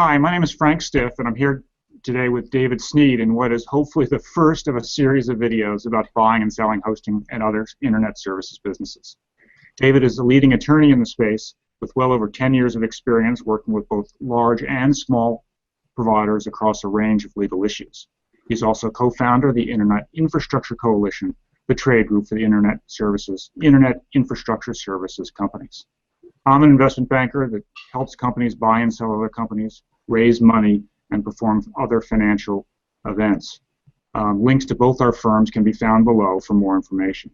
Hi, my name is Frank Stiff, and I'm here today with David Snead in what is hopefully the first of a series of videos about buying and selling hosting and other internet services businesses. David is a leading attorney in the space with well over 10 years of experience working with both large and small providers across a range of legal issues. He's also co-founder of the Internet Infrastructure Coalition, the trade group for the Internet Infrastructure Services companies. I'm an investment banker that helps companies buy and sell other companies, raise money, and perform other financial events. Links to both our firms can be found below for more information.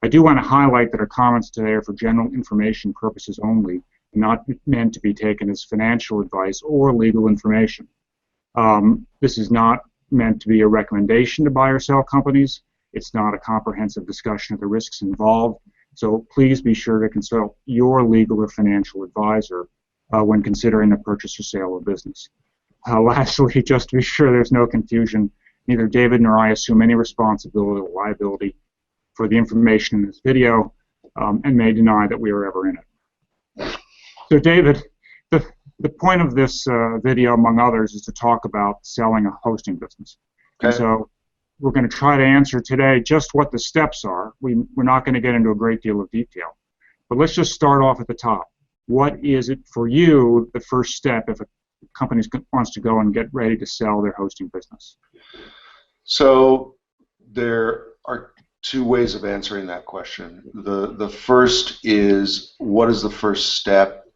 I do want to highlight that our comments today are for general information purposes only, not meant to be taken as financial advice or legal information. This is not meant to be a recommendation to buy or sell companies. It's not a comprehensive discussion of the risks involved. So please be sure to consult your legal or financial advisor when considering the purchase or sale of business. Lastly, just to be sure there's no confusion, neither David nor I assume any responsibility or liability for the information in this video and may deny that we are ever in it. So David, the point of this video, among others, is to talk about selling a hosting business. Okay. And so we're going to try to answer today just what the steps are. We're not going to get into a great deal of detail. But let's just start off at the top. What is it for you, the first step, if a company wants to go and get ready to sell their hosting business? So there are two ways of answering that question. The first is, what is the first step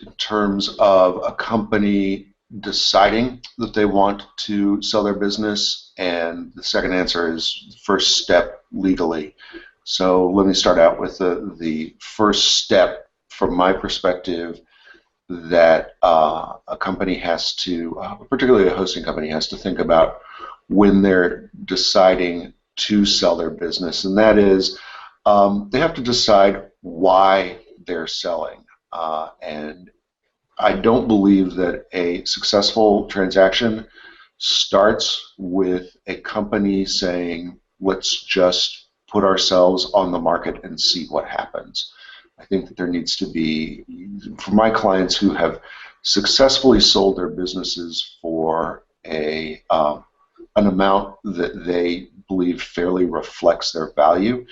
in terms of a company deciding that they want to sell their business? And the second answer is first step legally. So let me start out with the first step from my perspective that a company has to, particularly a hosting company, has to think about when they're deciding to sell their business, and that is they have to decide why they're selling. And I don't believe that a successful transaction starts with a company saying, let's just put ourselves on the market and see what happens. I think that there needs to be, for my clients who have successfully sold their businesses for an amount that they believe fairly reflects their value,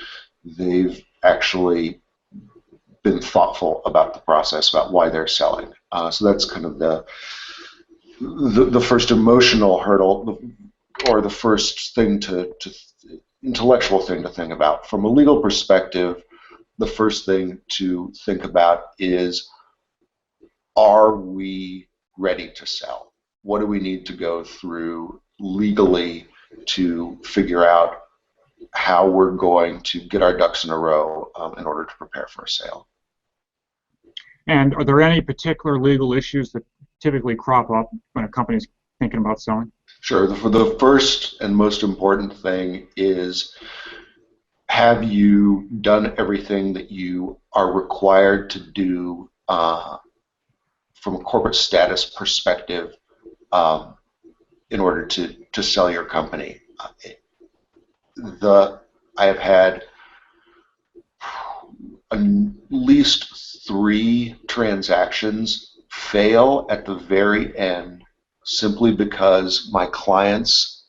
they've actually been thoughtful about the process, about why they're selling. So that's kind of the first emotional hurdle, or the first thing intellectual thing to think about. From a legal perspective, the first thing to think about is, are we ready to sell? What do we need to go through legally to figure out how we're going to get our ducks in a row in order to prepare for a sale? And are there any particular legal issues that typically crop up when a company's thinking about selling? Sure. The first and most important thing is, have you done everything that you are required to do from a corporate status perspective in order to sell your company? I have had at least 3 transactions fail at the very end simply because my clients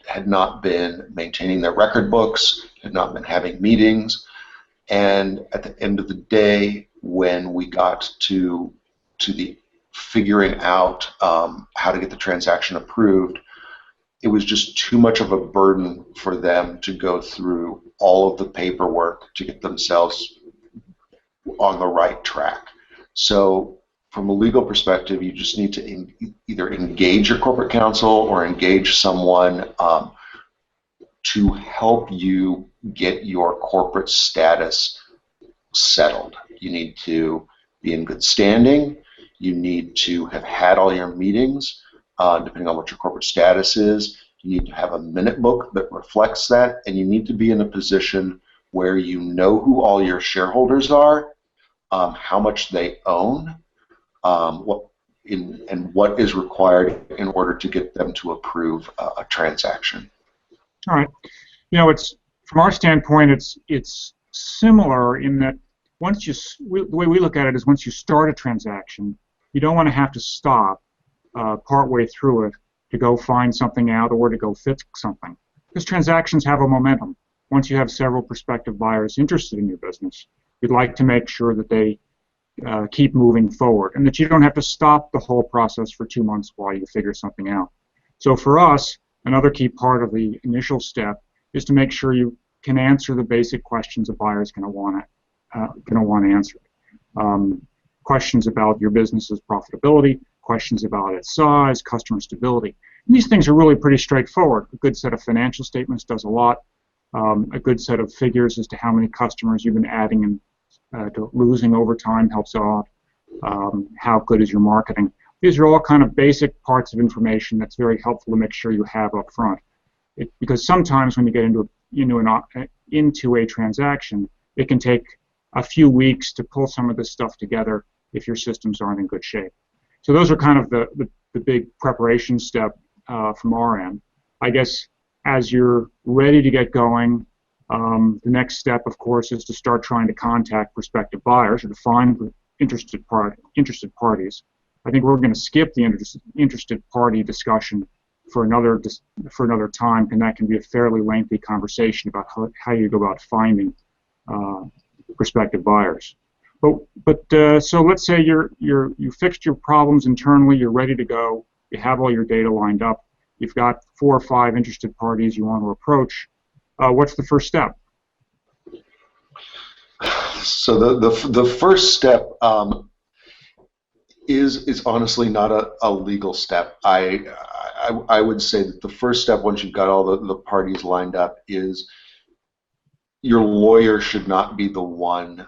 had not been maintaining their record books, had not been having meetings, and at the end of the day, when we got to the figuring out how to get the transaction approved, it was just too much of a burden for them to go through all of the paperwork to get themselves on the right track. So from a legal perspective, you just need to either engage your corporate counsel or engage someone to help you get your corporate status settled. You need to be in good standing. You need to have had all your meetings, depending on what your corporate status is. You need to have a minute book that reflects that, and you need to be in a position where you know who all your shareholders are, how much they own, and what is required in order to get them to approve a transaction. All right. You know, it's from our standpoint, it's similar in that the way we look at it is once you start a transaction, you don't want to have to stop partway through it to go find something out or to go fix something. Because transactions have a momentum. Once you have several prospective buyers interested in your business, you'd like to make sure that they keep moving forward and that you don't have to stop the whole process for 2 months while you figure something out. So for us, another key part of the initial step is to make sure you can answer the basic questions a buyer is going to want answered. Questions about your business's profitability, questions about its size, customer stability. And these things are really pretty straightforward. A good set of financial statements does a lot. A good set of figures as to how many customers you've been adding and losing over time helps out. How good is your marketing? These are all kind of basic parts of information that's very helpful to make sure you have up front. Because sometimes when you get into a transaction, it can take a few weeks to pull some of this stuff together if your systems aren't in good shape. So those are kind of the big preparation step from our end. I guess as you're ready to get going, the next step, of course, is to start trying to contact prospective buyers or to find interested parties. I think we're going to skip the interested party discussion for another time, and that can be a fairly lengthy conversation about how you go about finding prospective buyers. So let's say you fixed your problems internally, you're ready to go, you have all your data lined up, you've got 4 or 5 interested parties you want to approach. What's the first step? So the first step is honestly not a legal step. I would say that the first step, once you've got all the parties lined up, is your lawyer should not be the one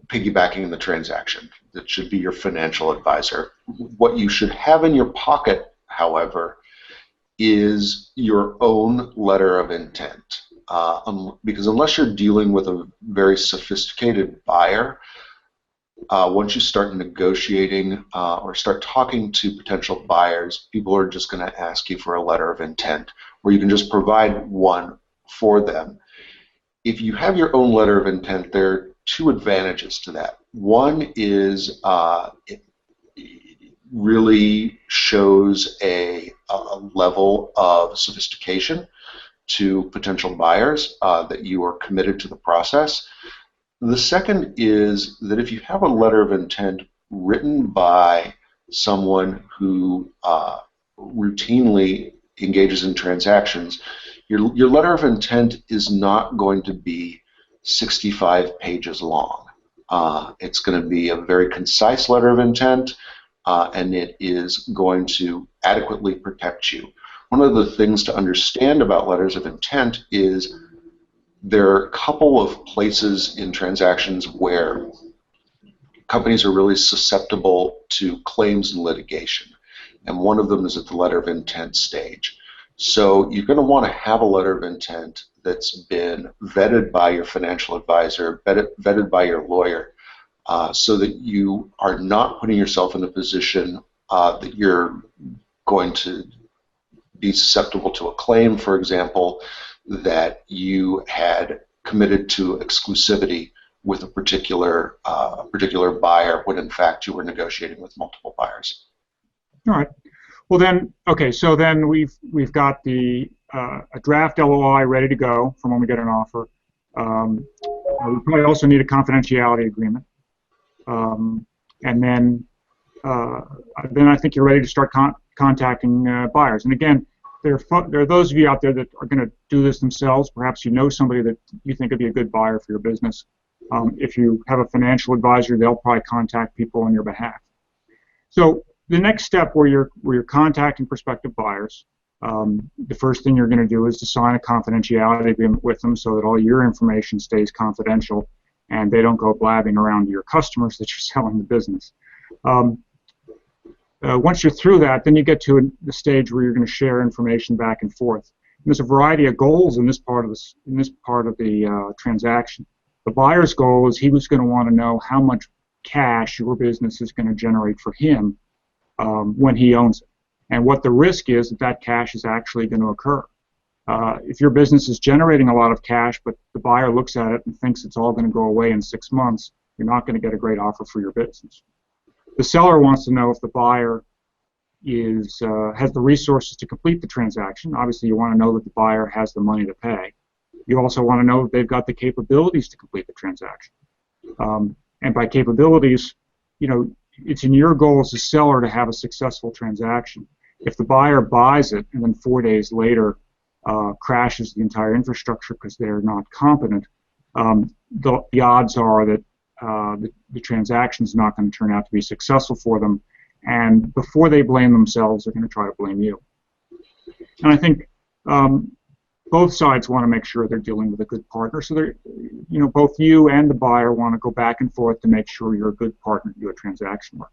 piggybacking the transaction. That should be your financial advisor. What you should have in your pocket, however, is your own letter of intent. Because unless you're dealing with a very sophisticated buyer, once you start negotiating or start talking to potential buyers, people are just going to ask you for a letter of intent, or you can just provide one for them. If you have your own letter of intent, there are 2 advantages to that. One is it really shows a level of sophistication to potential buyers that you are committed to the process. The second is that if you have a letter of intent written by someone who routinely engages in transactions, your letter of intent is not going to be 65 pages long. It's going to be a very concise letter of intent, and it is going to adequately protect you. One of the things to understand about letters of intent is there are a couple of places in transactions where companies are really susceptible to claims and litigation, and one of them is at the letter of intent stage. So you're going to want to have a letter of intent that's been vetted by your financial advisor, vetted by your lawyer, so that you are not putting yourself in a position that you're going to be susceptible to a claim, for example, that you had committed to exclusivity with a particular buyer when in fact you were negotiating with multiple buyers. All right. Well then, okay. So then we've got a draft LOI ready to go from when we get an offer. We probably also need a confidentiality agreement, and then I think you're ready to start contacting buyers. And again, there are those of you out there that are going to do this themselves. Perhaps you know somebody that you think would be a good buyer for your business. If you have a financial advisor, they'll probably contact people on your behalf. So the next step where you're contacting prospective buyers, the first thing you're going to do is to sign a confidentiality agreement with them so that all your information stays confidential and they don't go blabbing around to your customers that you're selling the business. Once you're through that, then you get to the stage where you're going to share information back and forth. And there's a variety of goals in this part of the transaction. The buyer's goal is he was going to want to know how much cash your business is going to generate for him when he owns it, and what the risk is that cash is actually going to occur. If your business is generating a lot of cash, but the buyer looks at it and thinks it's all going to go away in 6 months, you're not going to get a great offer for your business. The seller wants to know if the buyer has the resources to complete the transaction. Obviously, you want to know that the buyer has the money to pay. You also want to know that they've got the capabilities to complete the transaction. And by capabilities, it's in your goal as a seller to have a successful transaction. If the buyer buys it and then 4 days later crashes the entire infrastructure because they're not competent, the odds are that the transaction is not going to turn out to be successful for them. And before they blame themselves, they're going to try to blame you. And I think both sides want to make sure they're dealing with a good partner. So they're, both you and the buyer want to go back and forth to make sure you're a good partner to do a transaction with.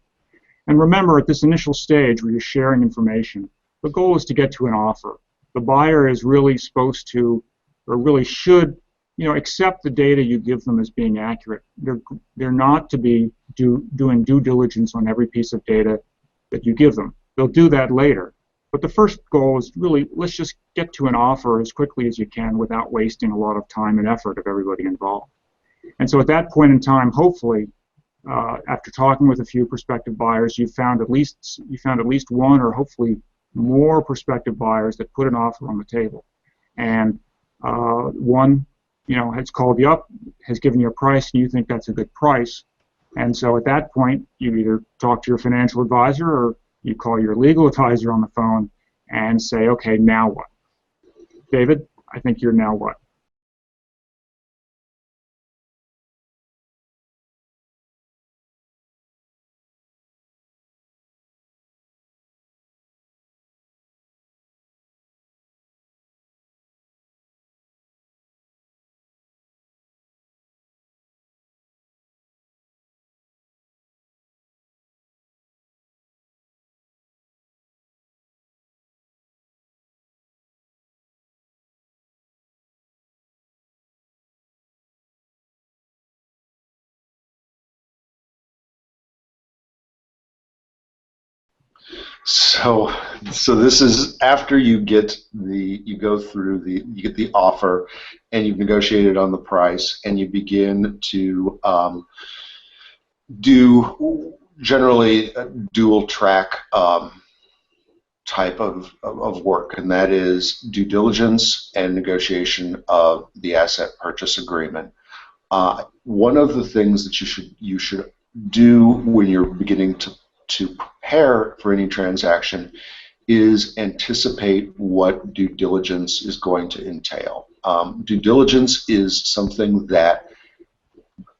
And remember, at this initial stage where you're sharing information, the goal is to get to an offer. The buyer is really supposed to, or really should, accept the data you give them as being accurate. They're not to be doing due diligence on every piece of data that you give them. They'll do that later. But the first goal is really, let's just get to an offer as quickly as you can without wasting a lot of time and effort of everybody involved. And so at that point in time, hopefully, after talking with a few prospective buyers, you found at least one or hopefully more prospective buyers that put an offer on the table. And one, has called you up, has given you a price, and you think that's a good price. And so at that point, you either talk to your financial advisor or you call your legal advisor on the phone and say, okay, now what? David, I think you're now what? So this is after you get you get the offer, and you've negotiated on the price, and you begin to do generally a dual track type of work, and that is due diligence and negotiation of the asset purchase agreement. One of the things that you should do when you're beginning to prepare for any transaction is anticipate what due diligence is going to entail. Due diligence is something that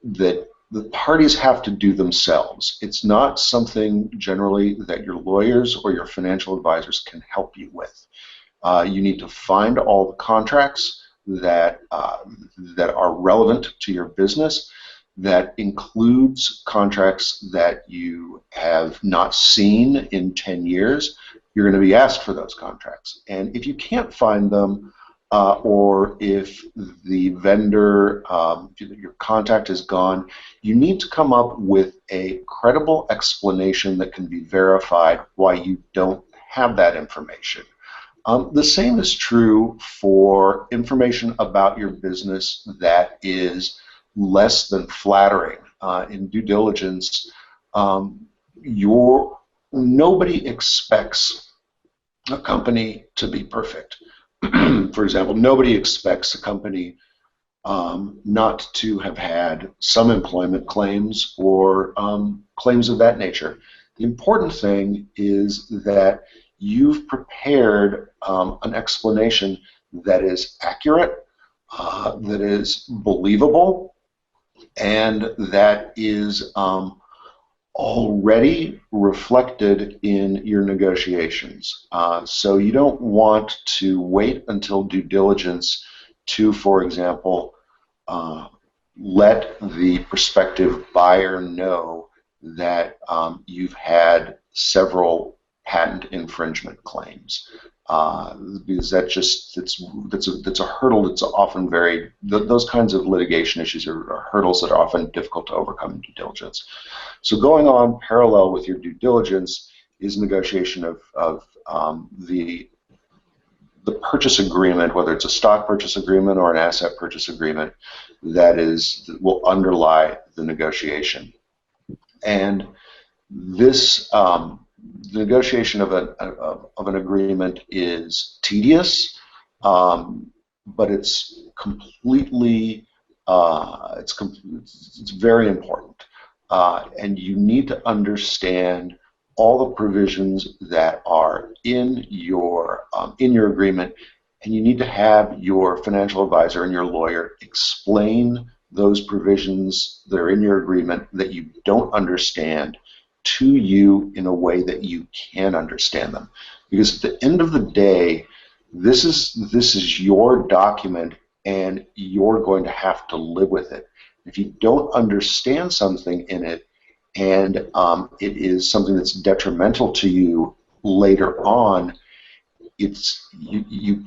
the parties have to do themselves. It's not something generally that your lawyers or your financial advisors can help you with. You need to find all the contracts that are relevant to your business. That includes contracts that you have not seen in 10 years. You're going to be asked for those contracts. And if you can't find them, or if the vendor, your contact is gone, you need to come up with a credible explanation that can be verified why you don't have that information. The same is true for information about your business that is less than flattering. In due diligence, nobody expects a company to be perfect. For example, nobody expects a company not to have had some employment claims or claims of that nature. The important thing is that you've prepared an explanation that is accurate, that is believable, and that is already reflected in your negotiations. So you don't want to wait until due diligence to, for example, let the prospective buyer know that you've had several patent infringement claims. Because that's a hurdle that's often those kinds of litigation issues are hurdles that are often difficult to overcome in due diligence. So going on parallel with your due diligence is negotiation of the purchase agreement, whether it's a stock purchase agreement or an asset purchase agreement, that will underlie the negotiation. And this the negotiation of an agreement is tedious, but it's completely it's very important, and you need to understand all the provisions that are in your agreement, and you need to have your financial advisor and your lawyer explain those provisions that are in your agreement that you don't understand to you in a way that you can understand them. Because at the end of the day, this is your document, and you're going to have to live with it. If you don't understand something in it, and it is something that's detrimental to you later on, you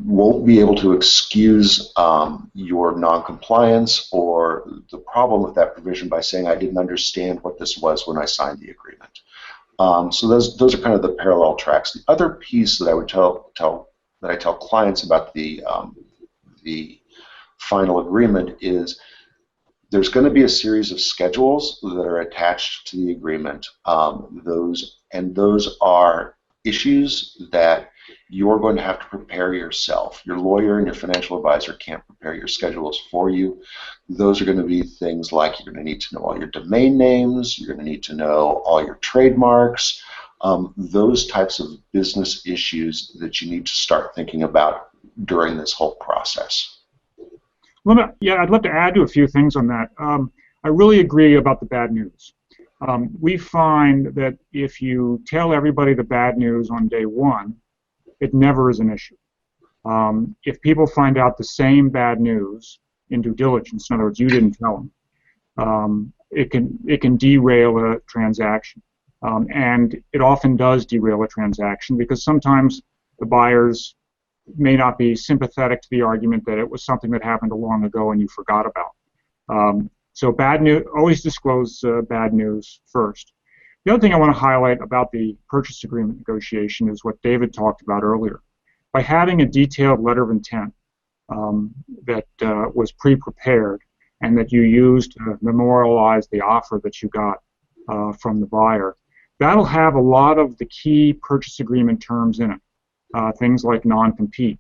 won't be able to excuse your non-compliance or the problem with that provision by saying I didn't understand what this was when I signed the agreement. So those are kind of the parallel tracks. The other piece that I would tell clients about the final agreement is there's going to be a series of schedules that are attached to the agreement. Those are issues that you're going to have to prepare yourself. Your lawyer and your financial advisor can't prepare your schedules for you. Those are going to be things like you're going to need to know all your domain names, you're going to need to know all your trademarks, those types of business issues that you need to start thinking about during this whole process. Well, yeah, I'd love to add to a few things on that. I really agree about the bad news. We find that if you tell everybody the bad news on day one, it never is an issue. If people find out the same bad news in due diligence, in other words, you didn't tell them, it can derail a transaction. And it often does derail a transaction because sometimes the buyers may not be sympathetic to the argument that it was something that happened long ago and you forgot about. So bad news, always disclose bad news first. The other thing I want to highlight about the purchase agreement negotiation is what David talked about earlier. By having a detailed letter of intent that was pre-prepared and that you used to memorialize the offer that you got from the buyer, that'll have a lot of the key purchase agreement terms in it. Things like non-compete,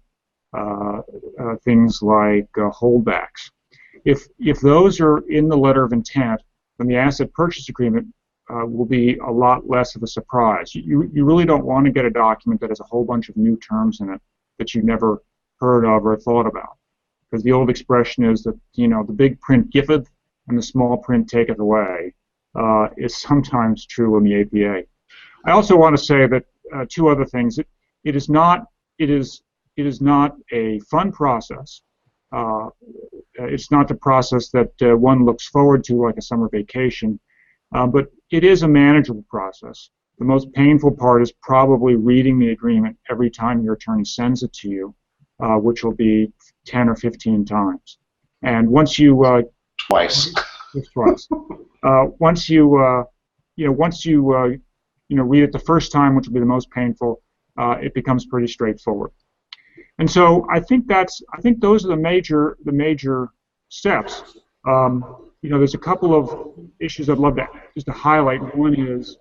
things like holdbacks. If those are in the letter of intent, then the asset purchase agreement will be a lot less of a surprise. You really don't want to get a document that has a whole bunch of new terms in it that you never heard of or thought about. Because the old expression is that, you know, the big print giveth and the small print taketh away is sometimes true in the APA. I also want to say that two other things. It is not a fun process. It's not the process that one looks forward to like a summer vacation, but it is a manageable process. The most painful part is probably reading the agreement every time your attorney sends it to you, which will be 10 or 15 times. And once you twice. Twice. Once you read it the first time, which will be the most painful, it becomes pretty straightforward. And so I think those are the major steps. There's a couple of issues I'd love to just to highlight. One is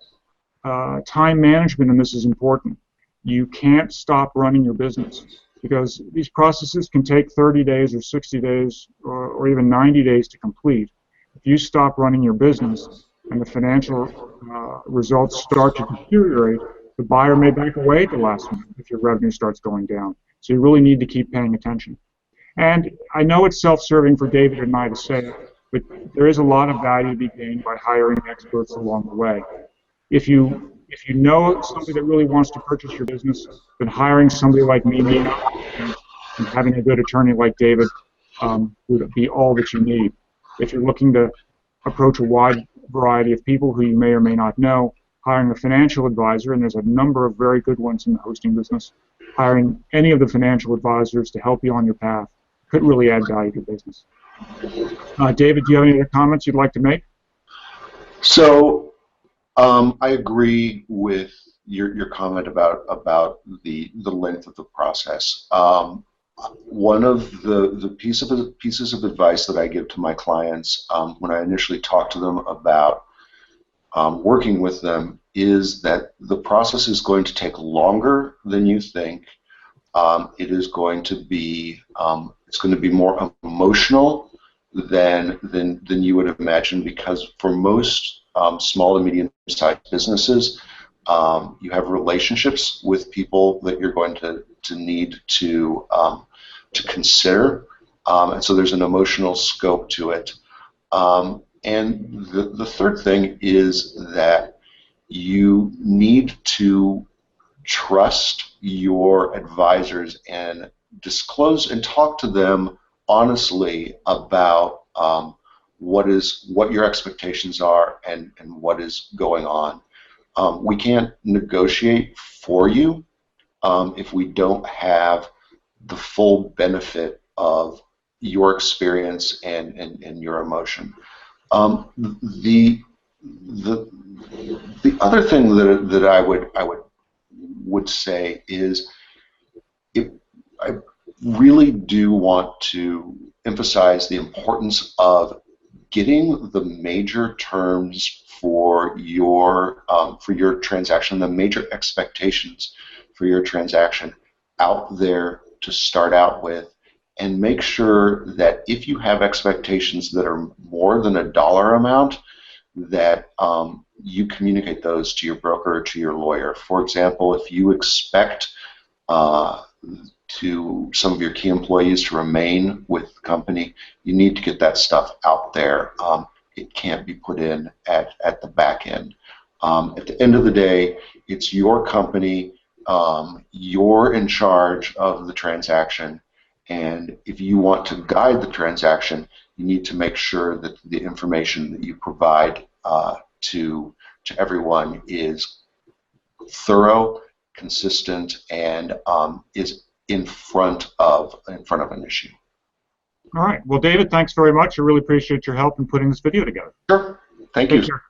time management, and this is important. You can't stop running your business because these processes can take 30 days or 60 days or even 90 days to complete. If you stop running your business and the financial results start to deteriorate, the buyer may back away at the last minute if your revenue starts going down. So you really need to keep paying attention. And I know it's self-serving for David and I to say it, but there is a lot of value to be gained by hiring experts along the way. If you know somebody that really wants to purchase your business, then hiring somebody like me may not be, and having a good attorney like David would be all that you need. If you're looking to approach a wide variety of people who you may or may not know, hiring a financial advisor, and there's a number of very good ones in the hosting business, hiring any of the financial advisors to help you on your path could really add value to business. David, do you have any other comments you'd like to make? So I agree with your comment about the length of the process. One of the pieces of advice that I give to my clients when I initially talk to them about working with them is that the process is going to take longer than you think. It is going to be more emotional than you would imagine, because for most small and medium-sized businesses, you have relationships with people that you're going to need to consider, and so there's an emotional scope to it. And the third thing is that you need to trust your advisors and disclose and talk to them honestly about what your expectations are and what is going on. We can't negotiate for you if we don't have the full benefit of your experience and your emotion. The other thing that I would say is, I really do want to emphasize the importance of getting the major terms for your transaction, the major expectations for your transaction out there to start out with, and make sure that if you have expectations that are more than a dollar amount, that you communicate those to your broker or to your lawyer. For example, if you expect to some of your key employees to remain with the company, you need to get that stuff out there. It can't be put in at the back end. At the end of the day, it's your company. You're in charge of the transaction, and if you want to guide the transaction, you need to make sure that the information that you provide to everyone is thorough, consistent, and is in front of an issue. All right. Well, David, thanks very much. I really appreciate your help in putting this video together. Sure. Thank Take you. care.